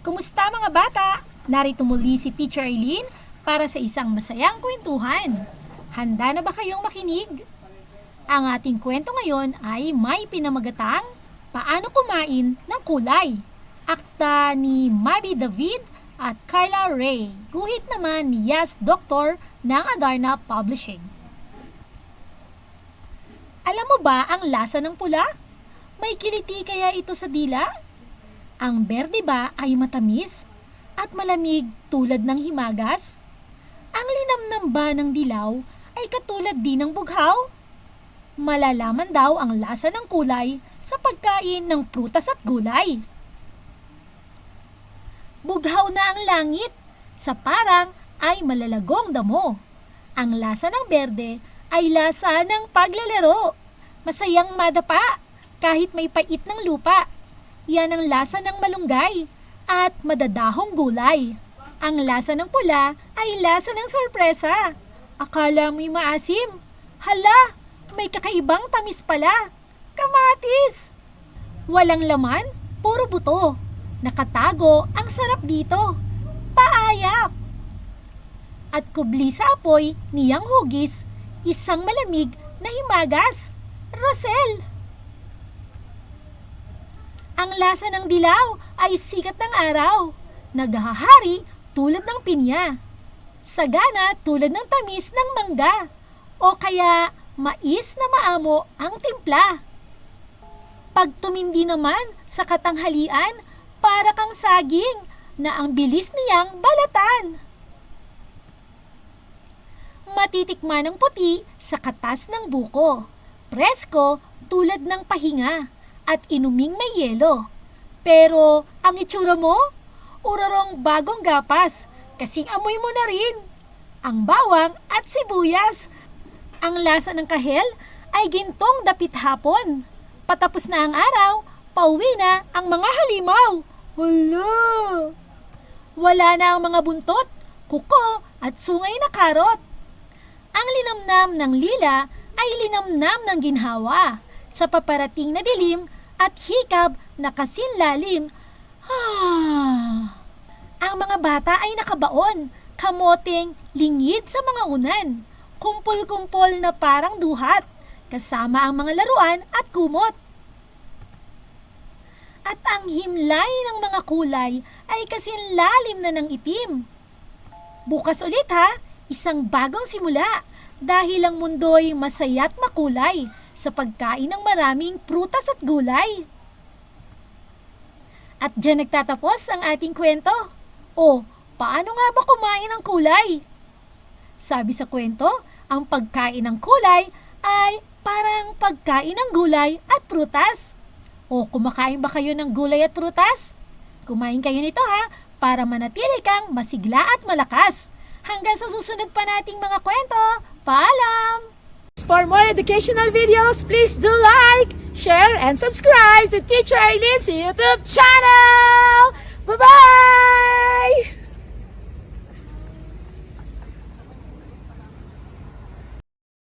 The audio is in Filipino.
Kumusta mga bata? Narito muli si Teacher Eileen para sa isang masayang kwentuhan. Handa na ba kayong makinig? Ang ating kwento ngayon ay may pinamagatang Paano Kumain ng Kulay. Akda ni Mabi David at Carla Ray. Guhit naman ni Yas Doctor ng Adarna Publishing. Alam mo ba ang lasa ng pula? May kiliti kaya ito sa dila? Ang berde ba ay matamis at malamig tulad ng himagas? Ang linamnam ba ng dilaw ay katulad din ng bughaw? Malalaman daw ang lasa ng kulay sa pagkain ng prutas at gulay. Bughaw na ang langit, sa parang ay malalagong damo. Ang lasa ng berde ay lasa ng paglalaro. Masayang madapa kahit may pait ng lupa. Yan ang lasa ng malunggay at madadahong gulay. Ang lasa ng pula ay lasa ng sorpresa. Akala mo'y maasim. Hala, may kakaibang tamis pala. Kamatis! Walang laman, puro buto. Nakatago ang sarap dito. Paayap! At kubli sa apoy niyang hugis, isang malamig na himagas. Rosel! Ang lasa ng dilaw ay sikat ng araw. Naghahari tulad ng pinya. Sagana tulad ng tamis ng mangga. O kaya mais na maamo ang timpla. Pag tumindi naman sa katanghalian, para kang saging na ang bilis niyang balatan. Matitikman ng puti sa katas ng buko. Presko tulad ng pahinga. At inuming may yelo. Pero ang itsura mo, urarong bagong gapas, kasing amoy mo na rin. Ang bawang at sibuyas. Ang lasa ng kahel ay gintong dapit hapon. Patapos na ang araw, pauwi na ang mga halimaw. Hala! Wala na ang mga buntot, kuko at sungay na karot. Ang linamnam ng lila ay linamnam ng ginhawa. Sa paparating na dilim at hikab na kasinlalim. Ang mga bata ay nakabaon, kamoteng lingid sa mga unan, kumpol-kumpol na parang duhat, kasama ang mga laruan at kumot. At ang himlay ng mga kulay ay kasinlalim na ng itim. Bukas ulit ha, isang bagong simula, dahil ang mundo'y masaya't makulay sa pagkain ng maraming prutas at gulay. At dyan nagtatapos ang ating kwento. O, paano nga ba kumain ng kulay? Sabi sa kwento, ang pagkain ng kulay ay parang pagkain ng gulay at prutas. O, kumakain ba kayo ng gulay at prutas? Kumain kayo nito ha, para manatili kang masigla at malakas. Hanggang sa susunod pa nating mga kwento. Paalam! For more educational videos, please do like, share, and subscribe to Teacher Eileen's YouTube channel!